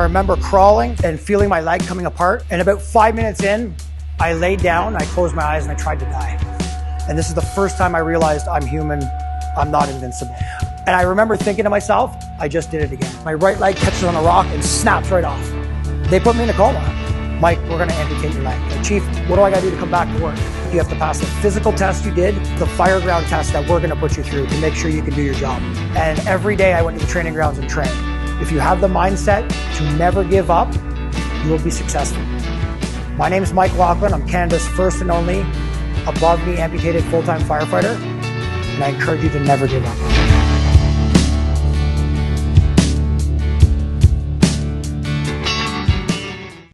remember crawling and feeling my leg coming apart. And about 5 minutes in, I laid down, I closed my eyes, and I tried to die. And this is the first time I realized I'm human, I'm not invincible. And I remember thinking to myself, I just did it again. My right leg catches on a rock and snaps right off. They put me in a coma. Mike, we're gonna amputate your leg. Like, Chief, what do I gotta do to come back to work? You have to pass the physical test you did, the fire ground test that we're gonna put you through to make sure you can do your job. And every day I went to the training grounds and trained. If you have the mindset to never give up, you will be successful. My name is Mike Laughlin. I'm Canada's first and only above-knee amputated full-time firefighter, and I encourage you to never give up.